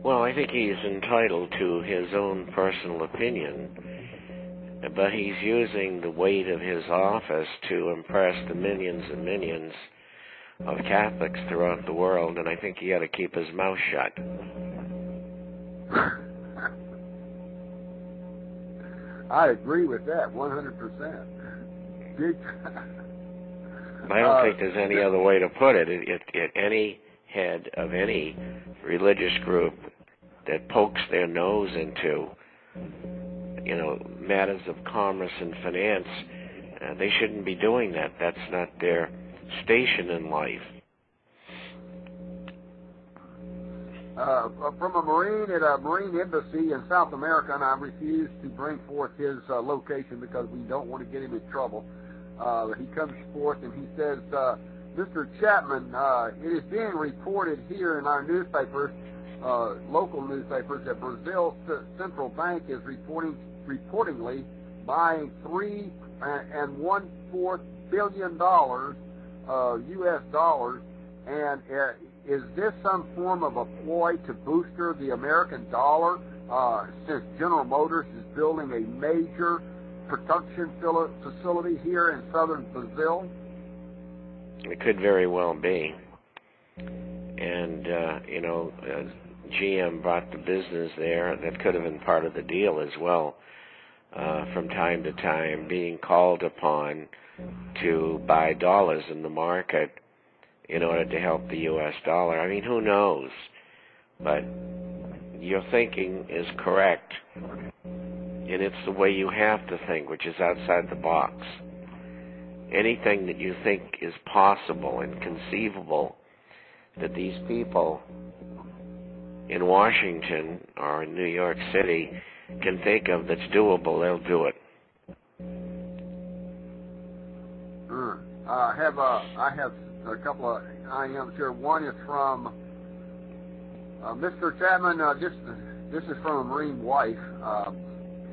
Well, I think he's entitled to his own personal opinion, but he's using the weight of his office to impress the millions and millions of Catholics throughout the world, and I think he ought to keep his mouth shut. I agree with that 100%. Big I don't think there's any other way to put it. Any head of any religious group that pokes their nose into, matters of commerce and finance, they shouldn't be doing that. That's not their station in life. From a Marine at a Marine embassy in South America, and I refuse to bring forth his location because we don't want to get him in trouble. He comes forth and he says, Mr. Chapman, it is being reported here in our newspapers, local newspapers, that Brazil's central bank is reportedly buying $3.14 billion U.S. dollars, and is this some form of a ploy to booster the American dollar, since General Motors is building a major production facility here in southern Brazil? It could very well be. And, GM brought the business there. That could have been part of the deal as well. From time to time, being called upon to buy dollars in the market in order to help the U.S. dollar. I mean, who knows? But your thinking is correct, and it's the way you have to think, which is outside the box. Anything that you think is possible and conceivable that these people in Washington or in New York City can think of that's doable, they'll do it. I have a couple of IMs here. One is from Mr. Chapman. This is from a Marine wife.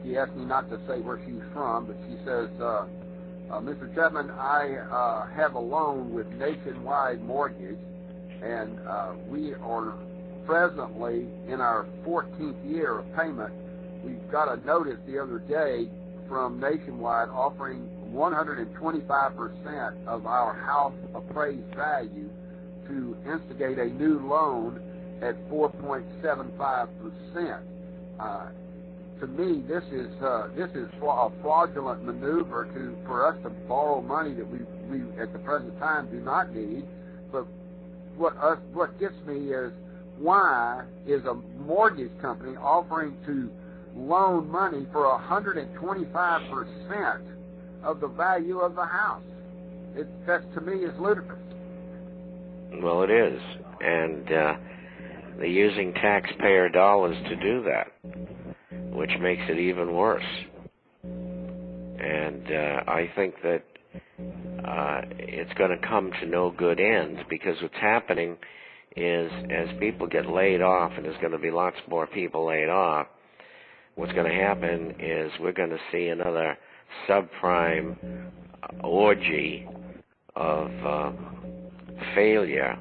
She asked me not to say where she's from, but she says, Mr. Chapman, I have a loan with Nationwide Mortgage, and we are presently in our 14th year of payment. We got a notice the other day from Nationwide offering 125% of our house appraised value to instigate a new loan at 4.75%. To me, this is a fraudulent maneuver for us to borrow money that we at the present time do not need. But what gets me is, why is a mortgage company offering to loan money for 125% of the value of the house? That to me is ludicrous. Well, it is, and they're using taxpayer dollars to do that, which makes it even worse. And I think that it's going to come to no good end, because what's happening is, as people get laid off, and there's going to be lots more people laid off, what's going to happen is we're going to see another subprime orgy of failure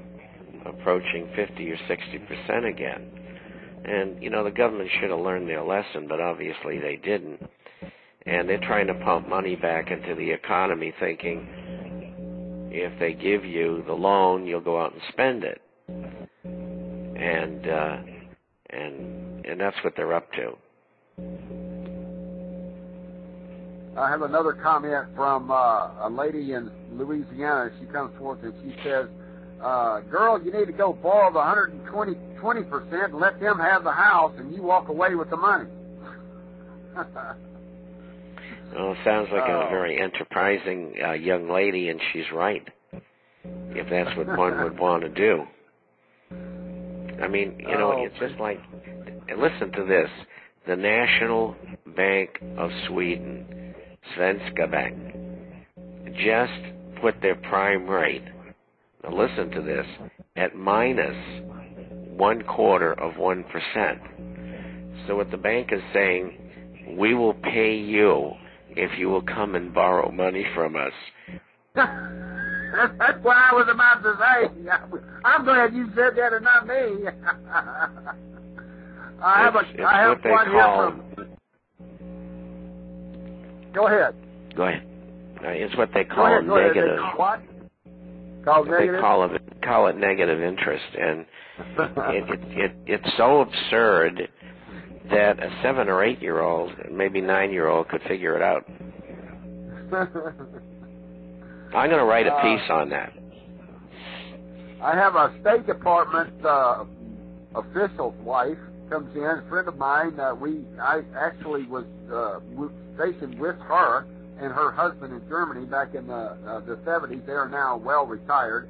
approaching 50 or 60% again. And, the government should have learned their lesson, but obviously they didn't. And they're trying to pump money back into the economy, thinking if they give you the loan, you'll go out and spend it. And that's what they're up to. I have another comment from a lady in Louisiana. She comes forth and she says, girl, you need to go borrow the 20% and let them have the house, and you walk away with the money. Well, it sounds like a very enterprising young lady, and she's right, if that's what one would want to do. I mean, it's just like, listen to this. The National Bank of Sweden, Svenska Bank, just put their prime rate, now listen to this, at minus 0.25%. So what the bank is saying, we will pay you if you will come and borrow money from us. That's what I was about to say. I'm glad you said that and not me. I have what they one call. here from. Go ahead. Go ahead. It's what they call negative. What? Negative? They call it negative interest, and it's so absurd that a 7 or 8-year-old, maybe 9-year-old, could figure it out. I'm going to write a piece on that. I have a State Department official's wife comes in, a friend of mine. I actually was stationed with her and her husband in Germany back in the 70s. They are now well retired.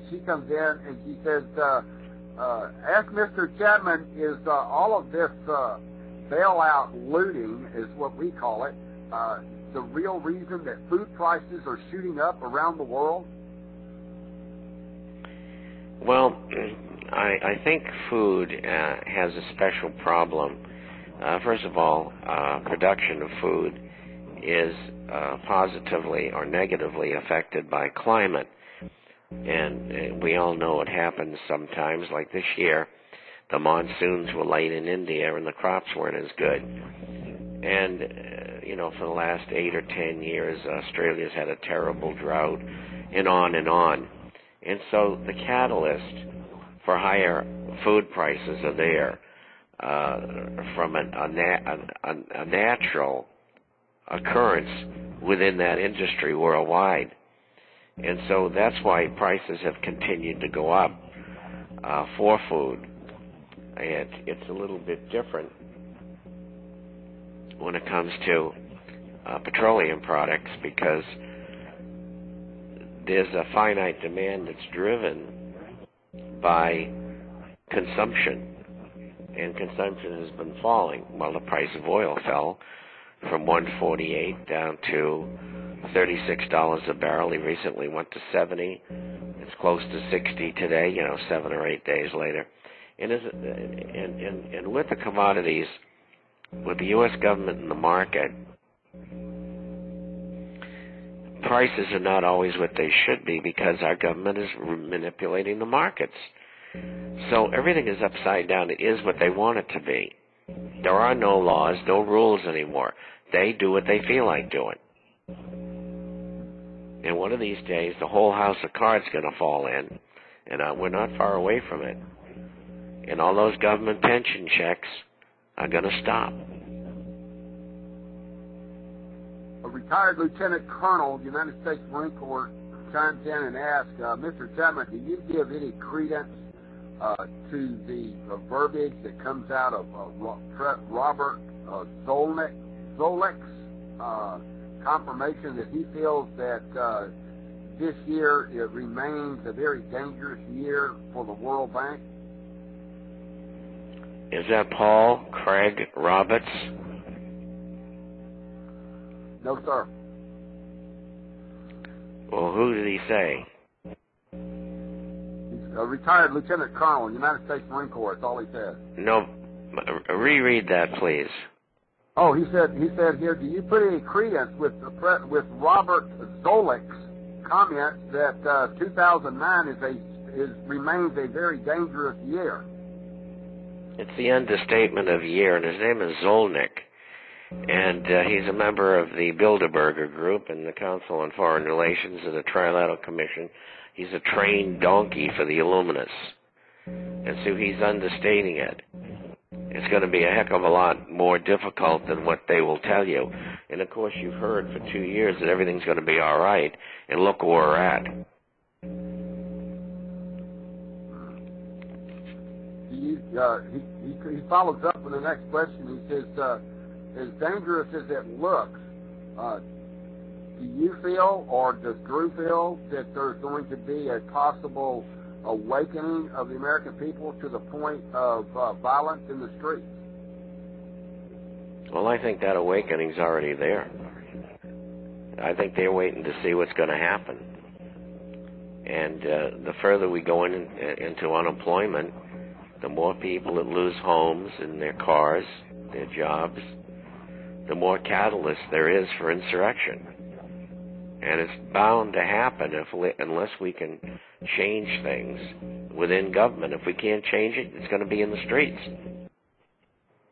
She comes in and she says, ask Mr. Chapman, is all of this bailout looting, is what we call it, the real reason that food prices are shooting up around the world? Well, I think food has a special problem. First of all, production of food is positively or negatively affected by climate. And we all know it happens sometimes, like this year. The monsoons were late in India and the crops weren't as good. And, for the last 8 or 10 years, Australia's had a terrible drought, and on and on. And so the catalyst for higher food prices are there from a natural occurrence within that industry worldwide. And so that's why prices have continued to go up for food. It's a little bit different when it comes to petroleum products, because there's a finite demand that's driven by consumption, and consumption has been falling. Well, the price of oil fell from $148 down to $36 a barrel. He recently went to 70. It's close to 60 today, 7 or 8 days later. And with the commodities, with the U.S. government in the market, prices are not always what they should be because our government is manipulating the markets. So everything is upside down. It is what they want it to be. There are no laws, no rules anymore. They do what they feel like doing. And one of these days, the whole house of cards is going to fall in, and we're not far away from it. And all those government pension checks are going to stop. A retired Lieutenant Colonel, United States Marine Corps, chimes in and asks, Mr. Chapman, do you give any credence to the verbiage that comes out of Robert Zoellick's confirmation that he feels that this year it remains a very dangerous year for the World Bank? Is that Paul Craig Roberts? No, sir. Well, who did he say? He's a retired Lieutenant Colonel, United States Marine Corps. That's all he said. No, reread that, please. Oh, he said here, do you put any credence with Robert Zoellick's comment that 2009 remains a very dangerous year? It's the understatement of year, and his name is Zolnik. And he's a member of the Bilderberger Group and the Council on Foreign Relations and the Trilateral Commission. He's a trained donkey for the Illuminists. And so he's understating it. It's going to be a heck of a lot more difficult than what they will tell you. And, of course, you've heard for 2 years that everything's going to be all right, and look where we're at. He follows up with the next question. He says, as dangerous as it looks, do you feel, or does Drew feel, that there's going to be a possible awakening of the American people to the point of violence in the streets? Well, I think that awakening's already there. I think they're waiting to see what's going to happen. And the further we go into unemployment, the more people that lose homes and their cars, their jobs, the more catalyst there is for insurrection. And it's bound to happen unless we can change things within government. If we can't change it, it's going to be in the streets.